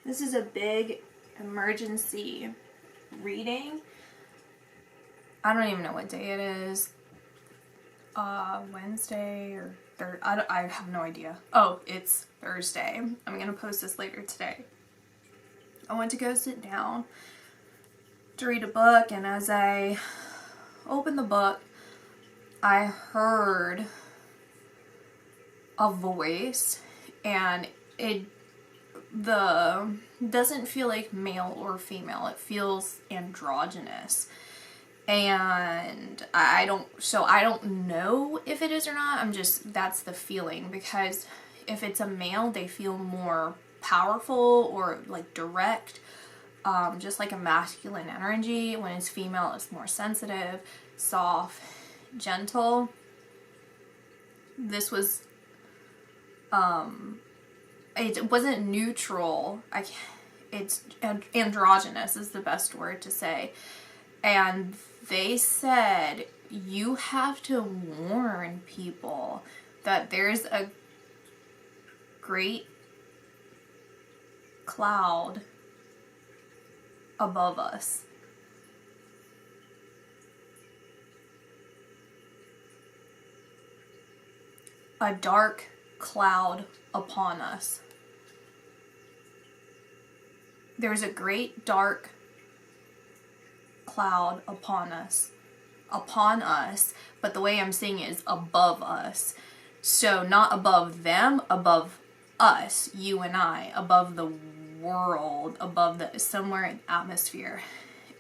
This is a big emergency reading. I don't even know what day it is. Wednesday or Thursday. I have no idea. Oh, it's Thursday. I'm going to post this later today. I went to go sit down to read a book, and as I opened the book, I heard a voice, and it doesn't feel like male or female. It feels androgynous. And I don't know if it is or not. That's the feeling, because if it's a male, they feel more powerful or like direct, just like a masculine energy. When it's female, it's more sensitive, soft, gentle. This was, it wasn't neutral. It's androgynous is the best word to say. And they said, you have to warn people that there's a great cloud above us. A dark cloud upon us. There's a great dark cloud upon us, but the way I'm saying it is above us. So not above them, above us, you and I, above the world, above the somewhere in the atmosphere.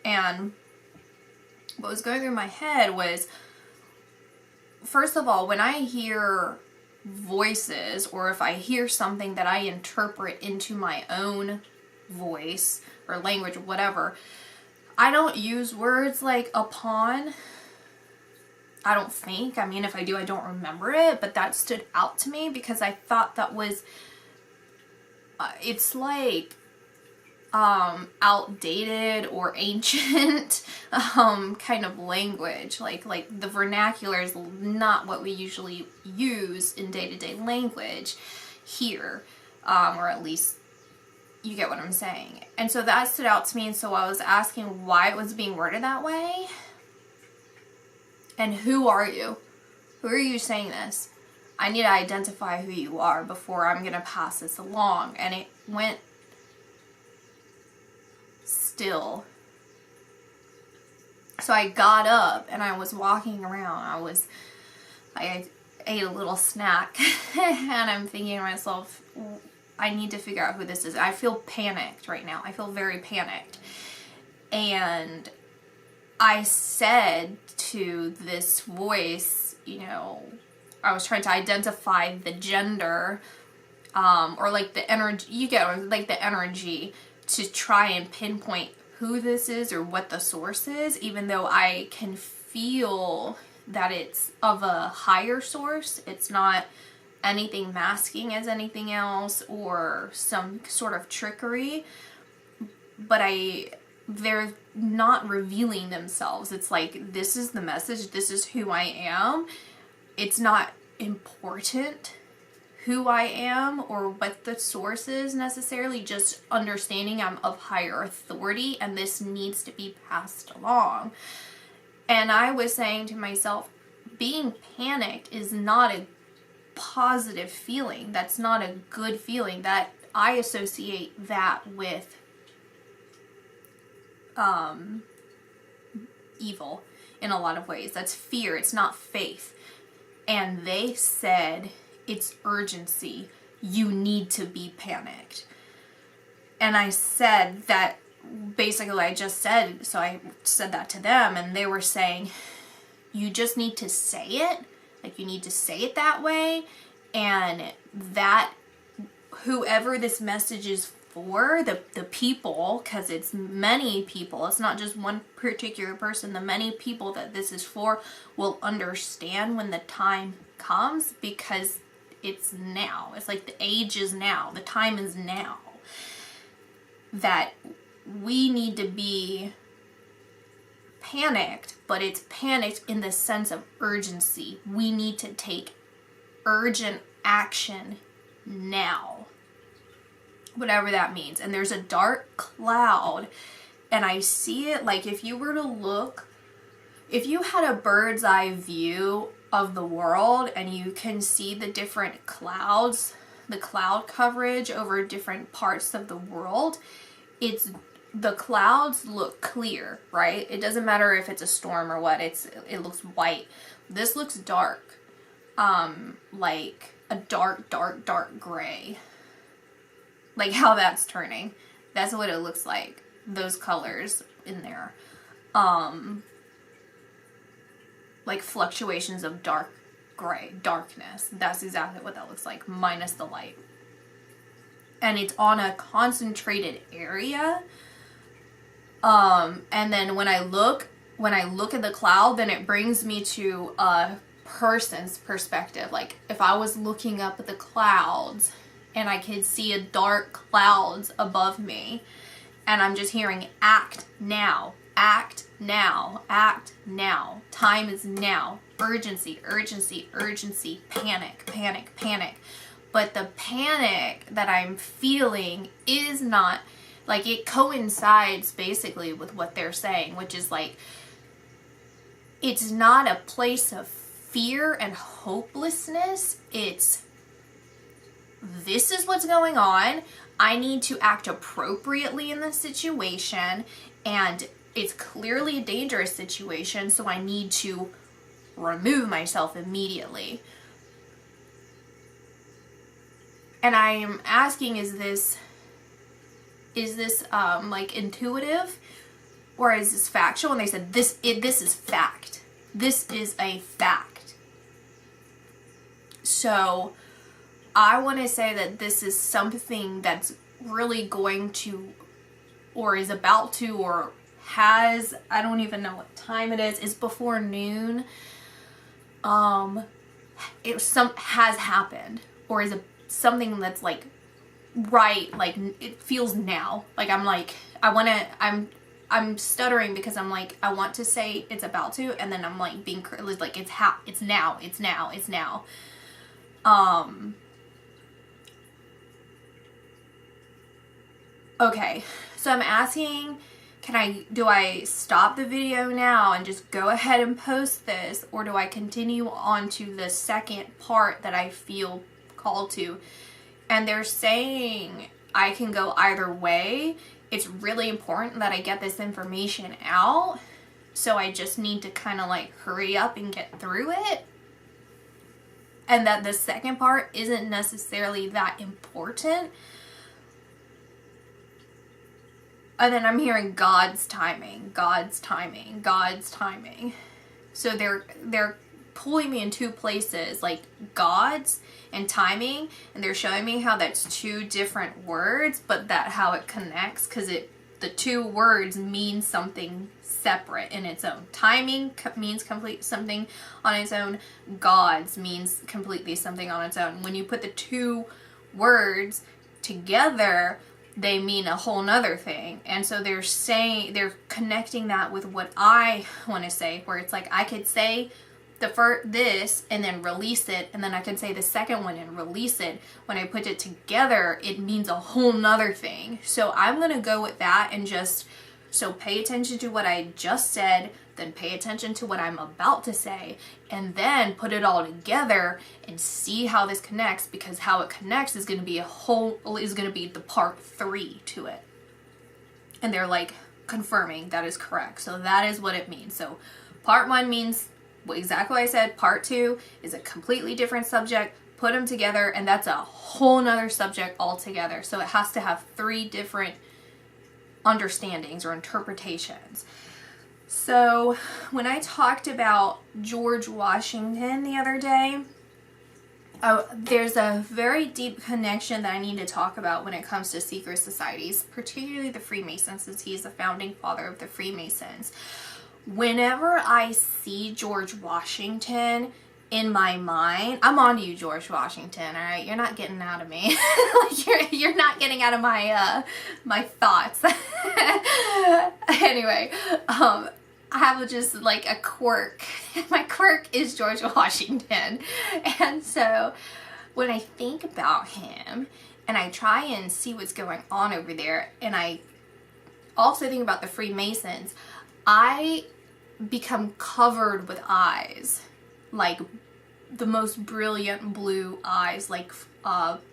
And what was going through my head was, first of all, when I hear voices, or if I hear something that I interpret into my own voice or language or whatever, I don't use words like upon. I don't think. I mean, if I do, I don't remember it, but that stood out to me because I thought that was, it's like outdated or ancient kind of language. Like the vernacular is not what we usually use in day-to-day language here, or at least you get what I'm saying. And so that stood out to me, and so I was asking why it was being worded that way. And who are you? Who are you saying this? I need to identify who you are before I'm going to pass this along. And it went still. So I got up and I was walking around. I ate a little snack and I'm thinking to myself, I need to figure out who this is. I feel panicked right now. I feel very panicked. And I said to this voice, I was trying to identify the gender, or like the energy, like the energy to try and pinpoint who this is or what the source is, even though I can feel that it's of a higher source. It's not anything masking as anything else or some sort of trickery, but they're not revealing themselves. It's like, this is the message, this is who I am. It's not important who I am or what the source is necessarily, just understanding I'm of higher authority and this needs to be passed along. And I was saying to myself, being panicked is not a positive feeling. That's not a good feeling. That I associate that with evil in a lot of ways. That's fear. It's not faith. And they said it's urgency. You need to be panicked. And I said that basically I just said, so I said that to them, and they were saying, you just need to say it. Like, you need to say it that way, and that whoever this message is for, the people, because it's many people, it's not just one particular person, the many people that this is for will understand when the time comes, because it's now. It's like the age is now. The time is now. That we need to be panicked, but it's panicked in the sense of urgency. We need to take urgent action now. whatever that means. And there's a dark cloud, and I see it like if you were to look, if you had a bird's eye view of the world and you can see the different clouds, the cloud coverage over different parts of the world, the clouds look clear, right? It doesn't matter if it's a storm or what, it looks white. This looks dark, like a dark gray. Like how that's turning. That's what it looks like. Those colors in there. Like fluctuations of dark gray, darkness. That's exactly what that looks like, minus the light. And it's on a concentrated area. And then when I look at the cloud, then it brings me to a person's perspective. Like if I was looking up at the clouds and I could see a dark clouds above me, and I'm just hearing act now, act now, act now, time is now, urgency, urgency, urgency, panic, panic, panic. But the panic that I'm feeling is not, like, it coincides basically with what they're saying, which is like, it's not a place of fear and hopelessness. It's, this is what's going on. I need to act appropriately in this situation, and it's clearly a dangerous situation, so I need to remove myself immediately. And I'm asking, is this like intuitive, or is this factual? And they said this is fact. This is a fact. So I want to say that this is something that's really going to, or is about to, or has, I don't even know what time it is. It's before noon. Has happened, or is something that's like right, like it feels now. Like I'm stuttering because I'm like, I want to say it's about to, and then I'm like being like it's now. Okay, so I'm asking, do I stop the video now and just go ahead and post this, or do I continue on to the second part that I feel called to? And they're saying I can go either way. It's really important that I get this information out, so I just need to kind of like hurry up and get through it. And that the second part isn't necessarily that important. And then I'm hearing God's timing, God's timing, God's timing. So they're pulling me in two places, like God's and timing, and they're showing me how that's two different words, but that how it connects, because the two words mean something separate in its own. Timing means complete something on its own. God's means completely something on its own. When you put the two words together, they mean a whole nother thing. And so they're connecting that with what I want to say, where it's like I could say this and then release it, and then I can say the second one and release it. When I put it together, it means a whole nother thing. So I'm gonna go with that, and so pay attention to what I just said, then pay attention to what I'm about to say, and then put it all together and see how this connects, because how it connects is going to be the part 3 to it. And they're like confirming that is correct. So that is what it means. So part 1 means exactly what I said. Part 2 is a completely different subject. Put them together, and that's a whole nother subject altogether. So it has to have 3 different understandings or interpretations. So when I talked about George Washington the other day, there's a very deep connection that I need to talk about when it comes to secret societies, particularly the Freemasons, since he's the founding father of the Freemasons. Whenever I see George Washington in my mind, I'm on to you, George Washington, all right? You're not getting out of me. Like you're not getting out of my my thoughts. Anyway, I have just like a quirk. My quirk is George Washington. And so when I think about him and I try and see what's going on over there, and I also think about the Freemasons, I become covered with eyes, like the most brilliant blue eyes, like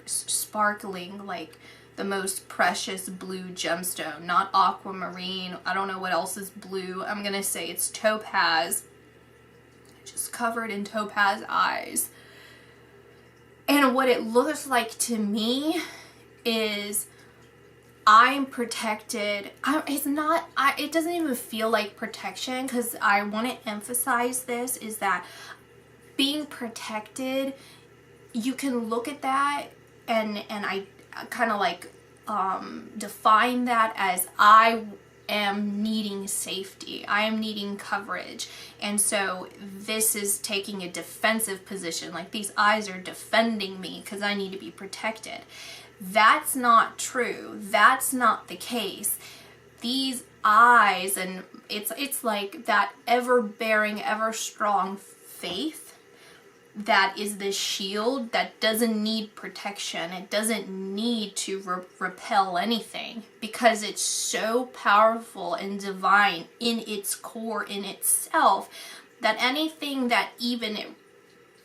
sparkling, like the most precious blue gemstone, not aquamarine. I don't know what else is blue. I'm gonna say it's topaz, just covered in topaz eyes. And what it looks like to me is I'm protected. It doesn't even feel like protection, because I want to emphasize this, is that being protected, you can look at that and I kind of like define that as I am needing safety. I am needing coverage. And so this is taking a defensive position. Like, these eyes are defending me because I need to be protected. That's not true. That's not the case. These eyes, and it's like that ever-bearing, ever-strong faith that is the shield that doesn't need protection. It doesn't need to repel anything, because it's so powerful and divine in its core, in itself, that anything that even it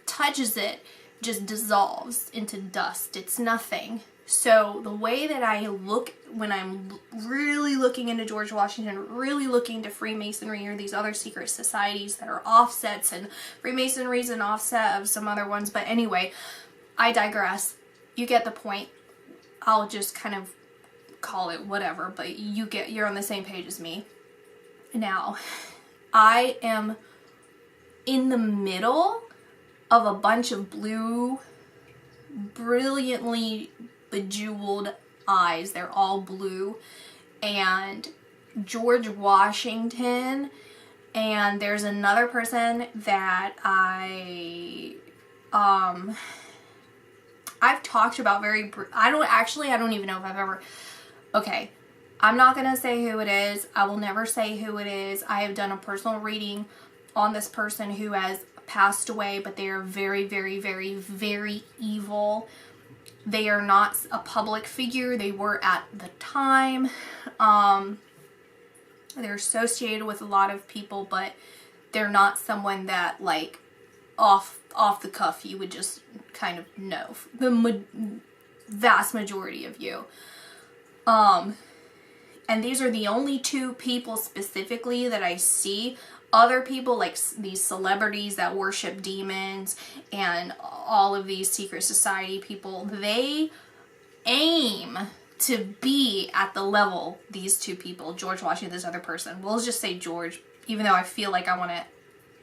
touches it just dissolves into dust. It's nothing. So the way that I look when I'm really looking into George Washington, really looking into Freemasonry or these other secret societies that are offsets, and Freemasonry's an offset of some other ones, but anyway, I digress. You get the point. I'll just kind of call it whatever, but you're on the same page as me. Now, I am in the middle of a bunch of blue, brilliantly bejeweled eyes. They're all blue, and George Washington, and there's another person that I've talked about I don't even know if I've ever, okay, I'm not gonna say who it is. I will never say who it is. I have done a personal reading on this person who has passed away, but they are very, very, very, very evil. They are not a public figure. They were at the time. They're associated with a lot of people, but they're not someone that, like, off the cuff you would just kind of know. The vast majority of you. And these are the only two people specifically that I see. Other people, like these celebrities that worship demons and all of these secret society people, they aim to be at the level these two people, George Washington, this other person. We'll just say George, even though I feel like I want to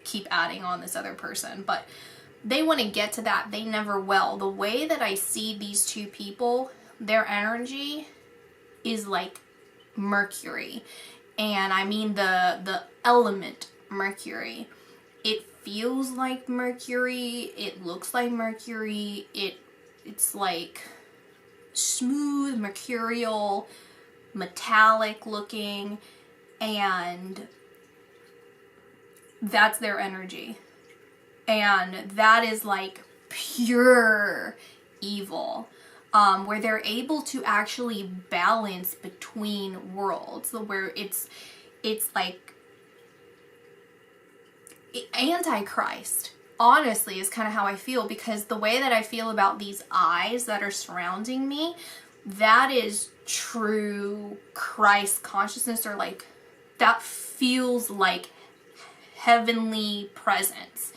keep adding on this other person. But they want to get to that. They never will. The way that I see these two people, their energy is like Mercury. And I mean the element Mercury. It feels like Mercury. It looks like Mercury. It's like smooth, mercurial, metallic looking, and that's their energy. And that is like pure evil. Where they're able to actually balance between worlds, where it's like Antichrist, honestly, is kind of how I feel, because the way that I feel about these eyes that are surrounding me, that is true Christ consciousness, or like, that feels like heavenly presence.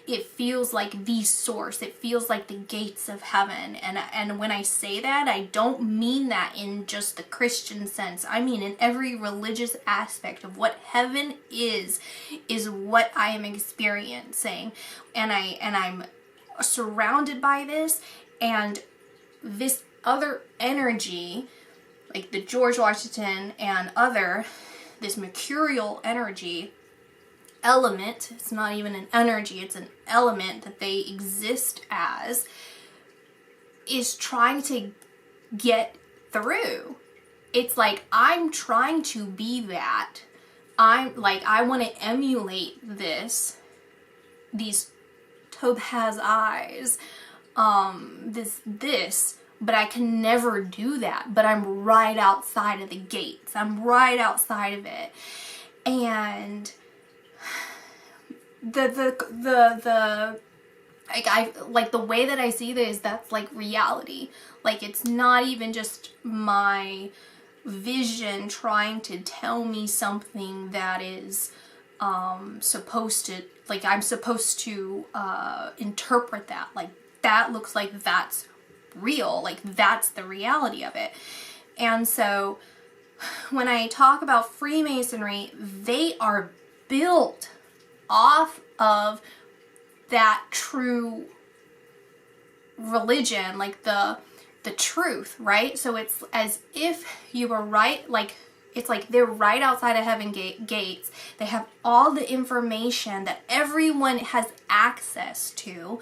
It feels like the source. It feels like the gates of heaven. And when I say that, I don't mean that in just the Christian sense. I mean in every religious aspect of what heaven is what I am experiencing. And I'm surrounded by this, and this other energy, like the George Washington and this mercurial energy, element, it's not even an energy, it's an element that they exist as, is trying to get through. It's like, I'm trying to be that. I'm like, I want to emulate these topaz eyes, this but I can never do that. But I'm right outside of the gates. I'm right outside of it. And like the way that I see this, that's like reality. Like, it's not even just my vision trying to tell me something that is supposed to, like, I'm supposed to interpret that. Like, that looks like that's real. Like, that's the reality of it. And so when I talk about Freemasonry, they are built off of that true religion, like the truth, right? So it's as if you were right, like, it's like they're right outside of heaven gates. They have all the information that everyone has access to,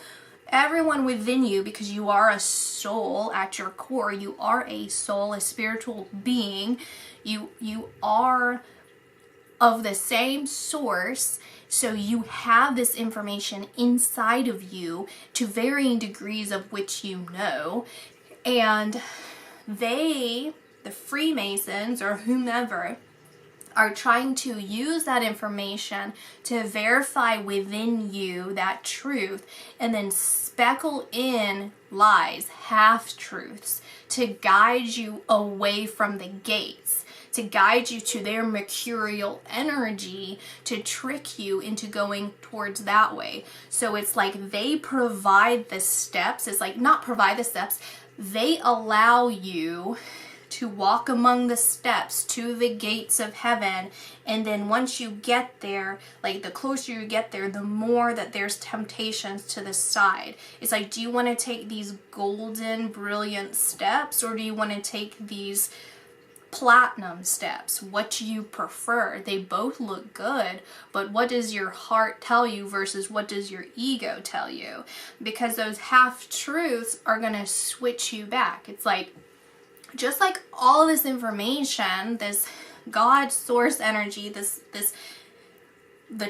everyone within you, because you are a soul at your core. You are a soul, a spiritual being. You are of the same source. So you have this information inside of you to varying degrees of which you know. And they, the Freemasons or whomever, are trying to use that information to verify within you that truth, and then speckle in lies, half-truths, to guide you away from the gates, to guide you to their mercurial energy, to trick you into going towards that way. So it's like they provide the steps. It's like, not provide the steps, they allow you to walk among the steps to the gates of heaven. And then once you get there, like, the closer you get there, the more that there's temptations to the side. It's like, do you want to take these golden, brilliant steps, or do you want to take these platinum steps? What do you prefer? They both look good, but what does your heart tell you versus what does your ego tell you? Because those half-truths are going to switch you back. It's like, just like all this information, this God source energy, the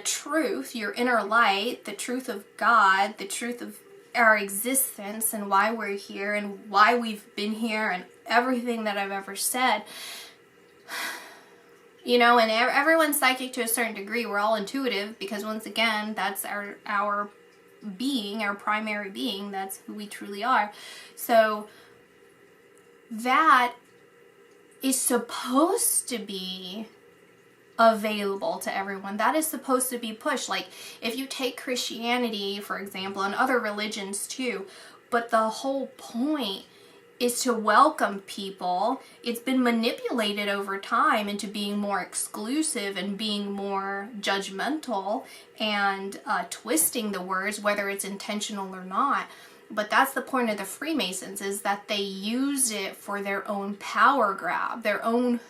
truth, your inner light, the truth of God, the truth of our existence and why we're here and why we've been here and everything that I've ever said, you know, and everyone's psychic to a certain degree. We're all intuitive because, once again, that's our being, our primary being. That's who we truly are. So that is supposed to be available to everyone. That is supposed to be pushed. Like, if you take Christianity, for example, and other religions too, but the whole point is to welcome people. It's been manipulated over time into being more exclusive and being more judgmental and twisting the words, whether it's intentional or not. But that's the point of the Freemasons, is that they use it for their own power grab, their own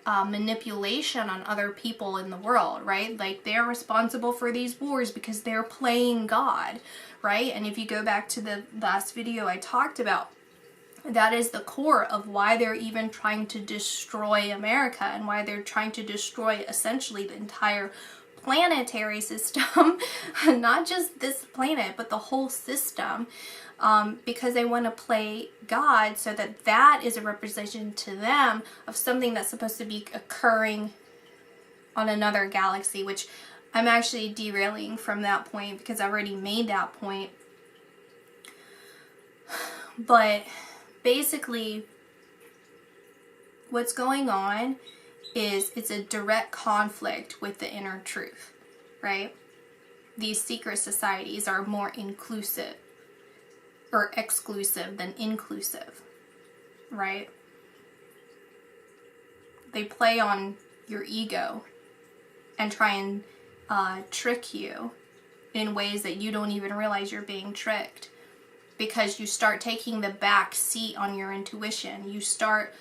manipulation on other people in the world, right? Like, they're responsible for these wars because they're playing God, right? And if you go back to the last video I talked about, that is the core of why they're even trying to destroy America and why they're trying to destroy essentially the entire planetary system, not just this planet, but the whole system, because they want to play God, so that that is a representation to them of something that's supposed to be occurring on another galaxy, which I'm actually derailing from that point because I already made that point. But basically, what's going on is it's a direct conflict with the inner truth, right? These secret societies are more inclusive or exclusive than inclusive, right? They play on your ego and try and trick you in ways that you don't even realize you're being tricked, because you start taking the back seat on your intuition. You start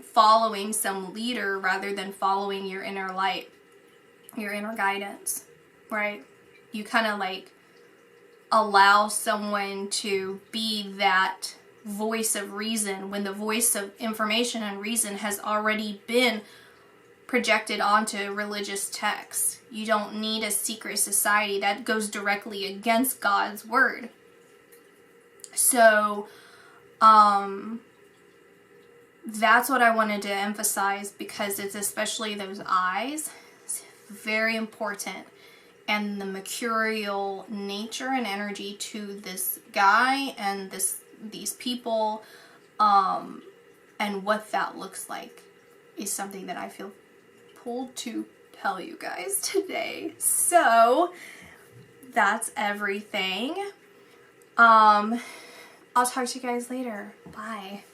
following some leader rather than following your inner light, your inner guidance, right? You kind of like allow someone to be that voice of reason when the voice of information and reason has already been projected onto religious texts. You don't need a secret society that goes directly against God's word. So, that's what I wanted to emphasize, because it's especially those eyes. It's very important. And the mercurial nature and energy to this guy and these people, and what that looks like is something that I feel pulled to tell you guys today. So that's everything. I'll talk to you guys later. Bye.